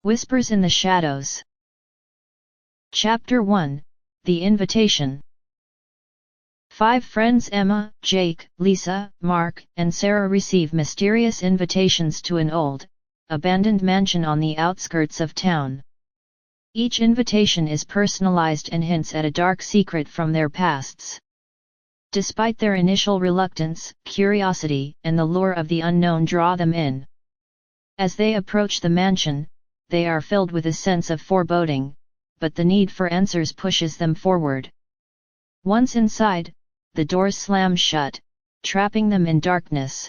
Whispers in the Shadows. Chapter 1, The Invitation. 5 friends Emma, Jake, Lisa, Mark, and Sarah receive mysterious invitations to an old, abandoned mansion on the outskirts of town. Each invitation is personalized and hints at a dark secret from their pasts. Despite their initial reluctance, curiosity and the lure of the unknown draw them in. As they approach the mansion, they are filled with a sense of foreboding, but the need for answers pushes them forward. Once inside, the doors slam shut, trapping them in darkness.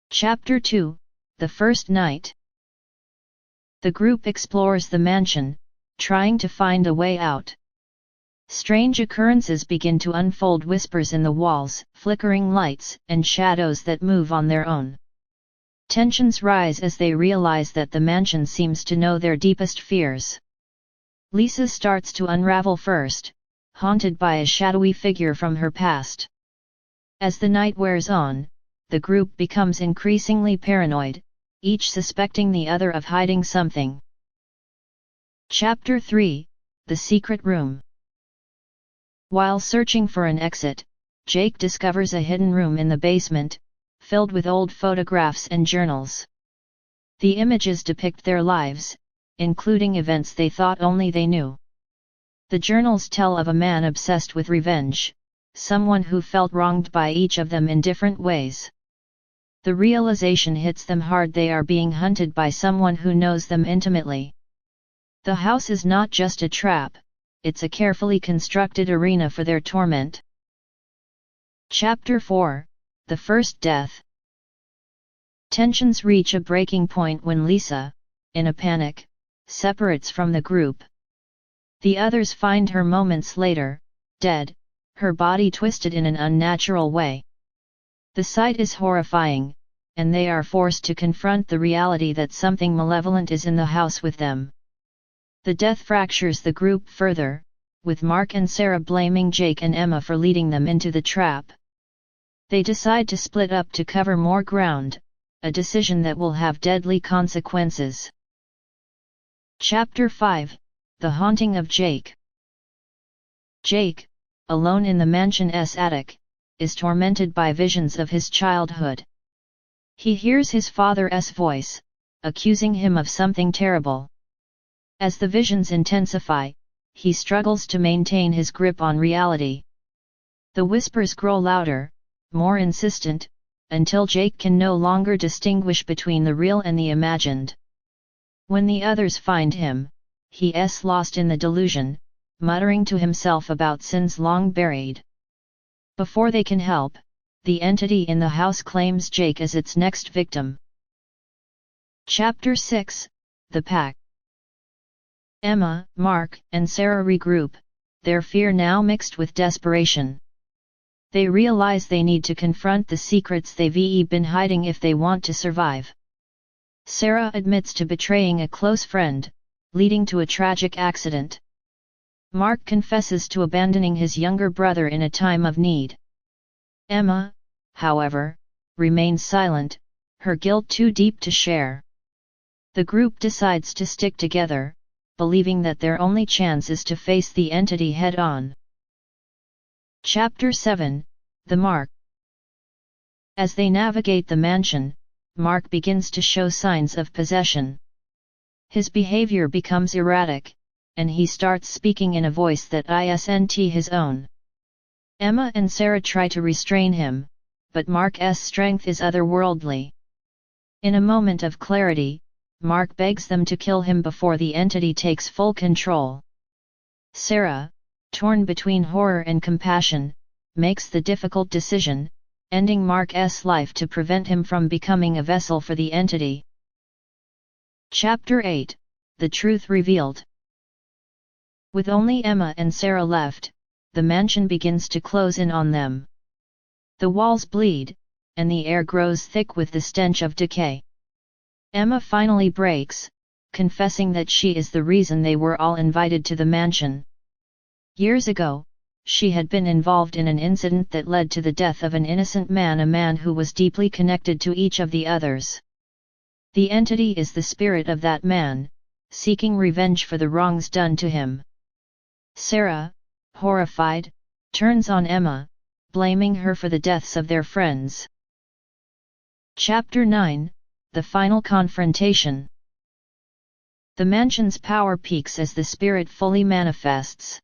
Chapter 2, The First Night. The group explores the mansion, trying to find a way out. Strange occurrences begin to unfold: whispers in the walls, flickering lights, and shadows that move on their own. Tensions rise as they realize that the mansion seems to know their deepest fears. Lisa starts to unravel first, haunted by a shadowy figure from her past. As the night wears on, the group becomes increasingly paranoid, each suspecting the other of hiding something. Chapter 3, The Secret Room. While searching for an exit, Jake discovers a hidden room in the basement, filled with old photographs and journals. The images depict their lives, including events they thought only they knew. The journals tell of a man obsessed with revenge, someone who felt wronged by each of them in different ways. The realization hits them hard: they are being hunted by someone who knows them intimately. The house is not just a trap, it's a carefully constructed arena for their torment. Chapter 4, The First Death. Tensions reach a breaking point when Lisa, in a panic, separates from the group. The others find her moments later, dead, her body twisted in an unnatural way. The sight is horrifying, and they are forced to confront the reality that something malevolent is in the house with them. The death fractures the group further, with Mark and Sarah blaming Jake and Emma for leading them into the trap. They decide to split up to cover more ground, a decision that will have deadly consequences. Chapter 5, The Haunting of Jake. Jake, alone in the mansion's attic, is tormented by visions of his childhood. He hears his father's voice, accusing him of something terrible. As the visions intensify, he struggles to maintain his grip on reality. The whispers grow louder, more insistent, until Jake can no longer distinguish between the real and the imagined. When the others find him, he's lost in the delusion, muttering to himself about sins long buried. Before they can help, the entity in the house claims Jake as its next victim. Chapter 6, The Pact. Emma, Mark, and Sarah regroup, their fear now mixed with desperation. They realize they need to confront the secrets they've been hiding if they want to survive. Sarah admits to betraying a close friend, leading to a tragic accident. Mark confesses to abandoning his younger brother in a time of need. Emma, however, remains silent, her guilt too deep to share. The group decides to stick together, believing that their only chance is to face the entity head-on. Chapter 7, The Mark. As they navigate the mansion, Mark begins to show signs of possession. His behavior becomes erratic, and he starts speaking in a voice that isn't his own. Emma and Sarah try to restrain him, but Mark's strength is otherworldly. In a moment of clarity, Mark begs them to kill him before the entity takes full control. Sarah, torn between horror and compassion, makes the difficult decision, ending Mark's life to prevent him from becoming a vessel for the entity. Chapter 8, The Truth Revealed. With only Emma and Sarah left, the mansion begins to close in on them. The walls bleed, and the air grows thick with the stench of decay. Emma finally breaks, confessing that she is the reason they were all invited to the mansion. Years ago, she had been involved in an incident that led to the death of an innocent man, a man who was deeply connected to each of the others. The entity is the spirit of that man, seeking revenge for the wrongs done to him. Sarah, horrified, turns on Emma, blaming her for the deaths of their friends. Chapter 9, The Final Confrontation. The mansion's power peaks as the spirit fully manifests.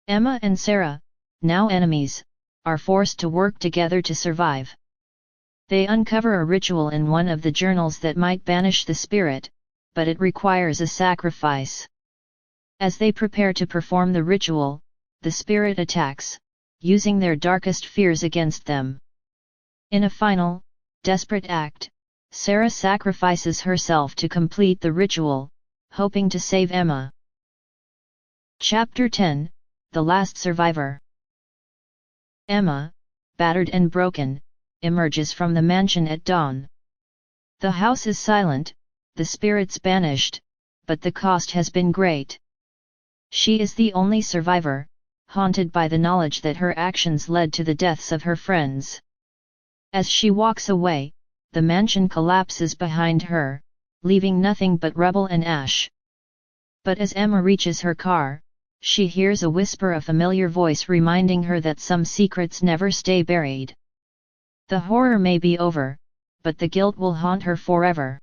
Emma and Sarah, now enemies, are forced to work together to survive. They uncover a ritual in one of the journals that might banish the spirit, but it requires a sacrifice. As they prepare to perform the ritual, the spirit attacks, using their darkest fears against them. In a final, desperate act, Sarah sacrifices herself to complete the ritual, hoping to save Emma. Chapter 10, The Last Survivor. Emma, battered and broken, emerges from the mansion at dawn. The house is silent, the spirits banished, but the cost has been great. She is the only survivor, haunted by the knowledge that her actions led to the deaths of her friends. As she walks away, the mansion collapses behind her, leaving nothing but rubble and ash. But as Emma reaches her car, she hears a whisper, a familiar voice reminding her that some secrets never stay buried. The horror may be over, but the guilt will haunt her forever.